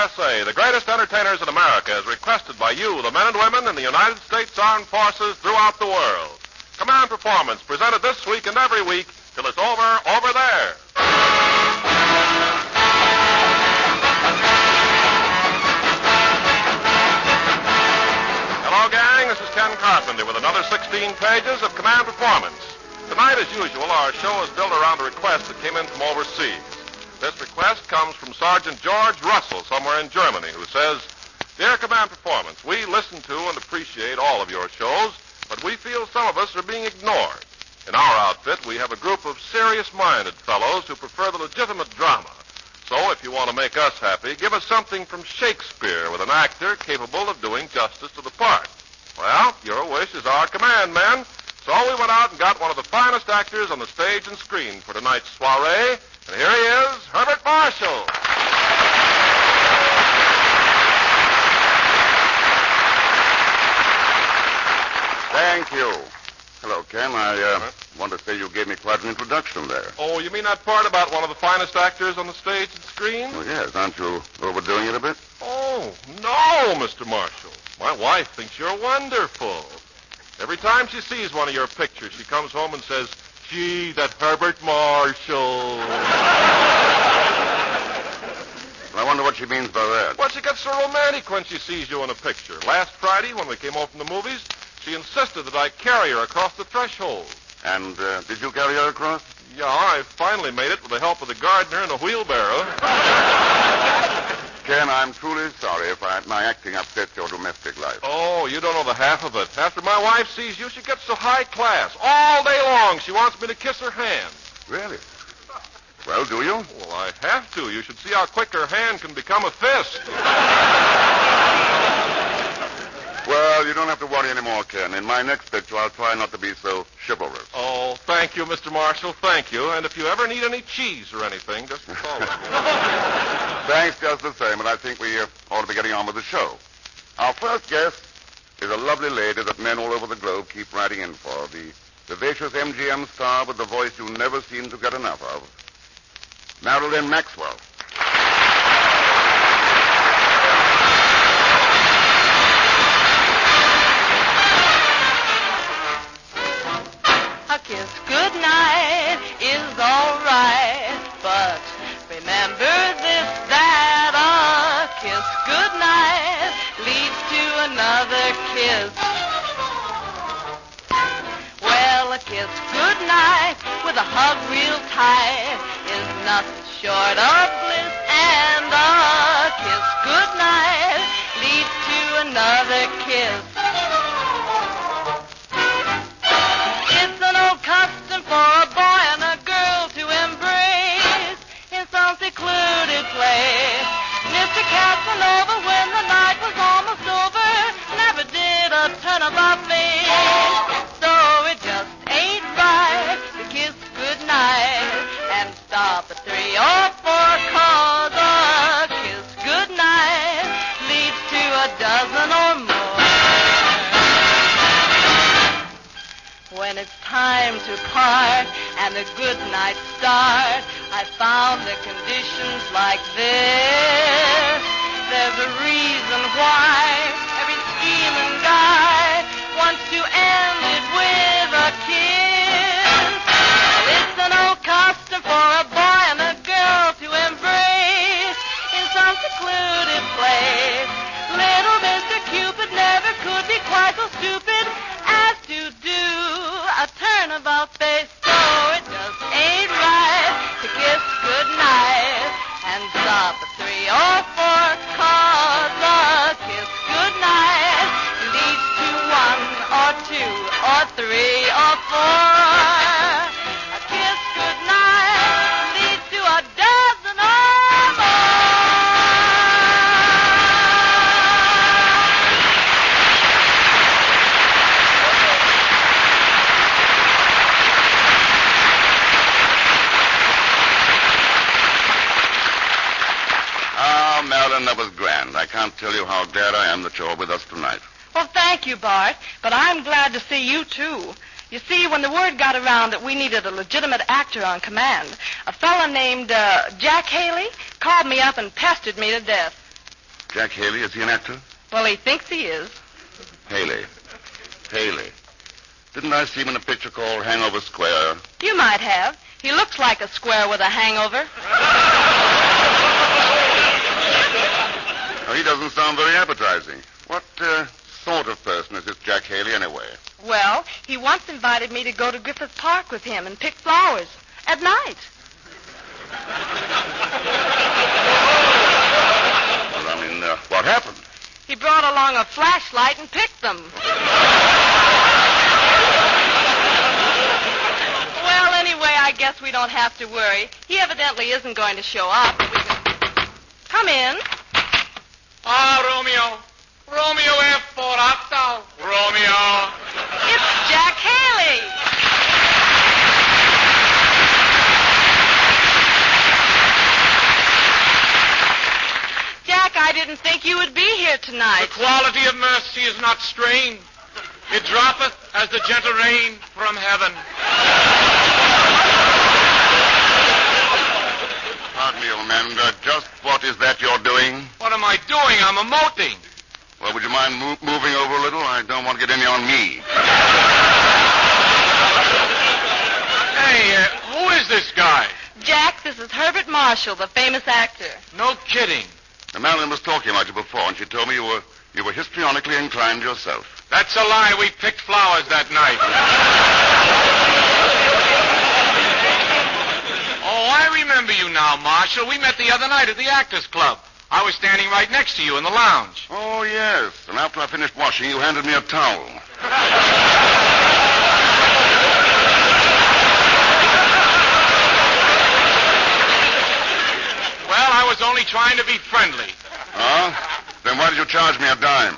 USA, the greatest entertainers in America, as requested by you, the men and women in the United States Armed Forces throughout the world. Command Performance, presented this week and every week till it's over there. Hello, gang. This is Ken Carpenter with another 16 pages of Command Performance. Tonight, as usual, our show is built around a request that came in from overseas. This request comes from Sergeant George Russell, somewhere in Germany, who says, Dear Command Performance, we listen to and appreciate all of your shows, but we feel some of us are being ignored. In our outfit, we have a group of serious-minded fellows who prefer the legitimate drama. So if you want to make us happy, give us something from Shakespeare with an actor capable of doing justice to the part. Well, your wish is our command, men. So we went out and got one of the finest actors on the stage and screen for tonight's soiree. And here he is, Herbert Marshall. Thank you. Hello, Ken. I want to say you gave me quite an introduction there. Oh, you mean that part about one of the finest actors on the stage and screen? Oh, yes. Aren't you overdoing it a bit? Oh, no, Mr. Marshall. My wife thinks you're wonderful. Every time she sees one of your pictures, she comes home and says, Gee, that Herbert Marshall. I wonder what she means by that. Well, she gets so romantic when she sees you in a picture. Last Friday, when we came home from the movies, she insisted that I carry her across the threshold. And did you carry her across? Yeah, I finally made it with the help of the gardener and a wheelbarrow. Ken, I'm truly sorry if my acting upsets your domestic life. Oh, you don't know the half of it. After my wife sees you, she gets so high class. All day long, she wants me to kiss her hand. Really? Well, do you? Well, I have to. You should see how quick her hand can become a fist. Well, you don't have to worry anymore, Ken. In my next picture, I'll try not to be so chivalrous. Oh, thank you, Mr. Marshall. Thank you. And if you ever need any cheese or anything, just call me. Thanks just the same, and I think we ought to be getting on with the show. Our first guest is a lovely lady that men all over the globe keep writing in for, the vivacious MGM star with the voice you never seem to get enough of, Marilyn Maxwell. A kiss goodnight is all right, but remember this, that a kiss goodnight leads to another kiss. Well, a kiss goodnight with a hug real tight is nothing short of bliss, and a kiss goodnight leads to another kiss. Custom for a boy and a girl to embrace in some secluded place. Mr. Casanova, when the night was almost over, never did a turn about face. So it just ain't right to kiss goodnight and stop at 3 or 4, 'cause a kiss goodnight leads to a dozen or more. When it's time to part and the good night start, I found the conditions like this. There's a reason why every scheming guy wants to end it with a kiss. It's an old custom for a boy and a girl to embrace in some secluded place. Little Mr. Cupid never could be quite so stupid as to do a turnabout face. So it just ain't right to kiss goodnight and stop at 3 or 4, 'cause a kiss goodnight leads to 1 or 2 or 3 or 4. A kiss goodnight leads to a dozen or more. Marilyn, that was grand. I can't tell you how glad I am that you're with us tonight. Well, thank you, Bart, but I'm glad to see you, too. You see, when the word got around that we needed a legitimate actor on command, a fella named Jack Haley called me up and pestered me to death. Jack Haley, is he an actor? Well, he thinks he is. Haley. Didn't I see him in a picture called Hangover Square? You might have. He looks like a square with a hangover. He doesn't sound very appetizing. What sort of person is this Jack Haley anyway? Well, he once invited me to go to Griffith Park with him and pick flowers at night. Well, I mean, what happened? He brought along a flashlight and picked them. Well, anyway, I guess we don't have to worry. He evidently isn't going to show up. Come in. Romeo. Romeo è forata. Romeo. It's Jack Haley. Jack, I didn't think you would be here tonight. The quality of mercy is not strained. It droppeth as the gentle rain from heaven. Pardon me, old man. Just what is that you're doing? What am I doing? I'm emoting. Well, would you mind moving over a little? I don't want to get any on me. Hey, who is this guy? Jack, this is Herbert Marshall, the famous actor. No kidding. Marilyn was talking about you before, and she told me you were histrionically inclined yourself. That's a lie. We picked flowers that night. Oh, I remember you now, Marshall. We met the other night at the Actors Club. I was standing right next to you in the lounge. Oh, yes. And after I finished washing, you handed me a towel. Well, I was only trying to be friendly. Huh? Then why did you charge me a dime?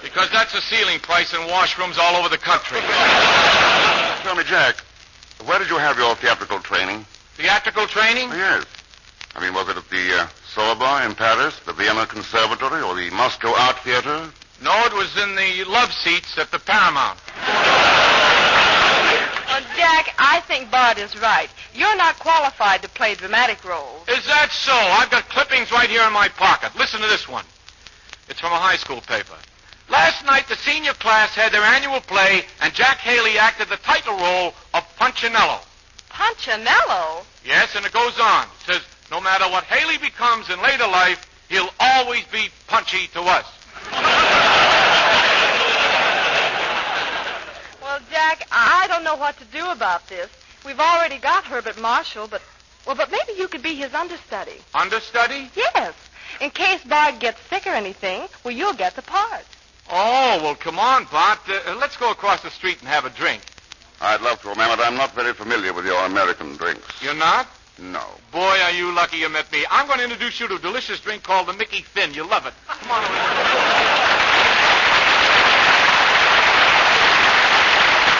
Because that's the ceiling price in washrooms all over the country. Tell me, Jack, where did you have your theatrical training? Theatrical training? Oh, yes. I mean, was it at the Sorbonne in Paris, the Vienna Conservatory, or the Moscow Art Theater? No, it was in the love seats at the Paramount. Jack, I think Bart is right. You're not qualified to play dramatic roles. Is that so? I've got clippings right here in my pocket. Listen to this one. It's from a high school paper. Last night, the senior class had their annual play, and Jack Haley acted the title role of Punchinello. Punchinello? Yes, and it goes on. It says, no matter what Haley becomes in later life, he'll always be punchy to us. Well, Jack, I don't know what to do about this. We've already got Herbert Marshall, but maybe you could be his understudy. Understudy? Yes. In case Bart gets sick or anything, well, you'll get the part. Oh, well, come on, Bart. Let's go across the street and have a drink. I'd love to, remember, but I'm not very familiar with your American drinks. You're not? No. Boy, are you lucky you met me. I'm going to introduce you to a delicious drink called the Mickey Finn. You'll love it. Come on.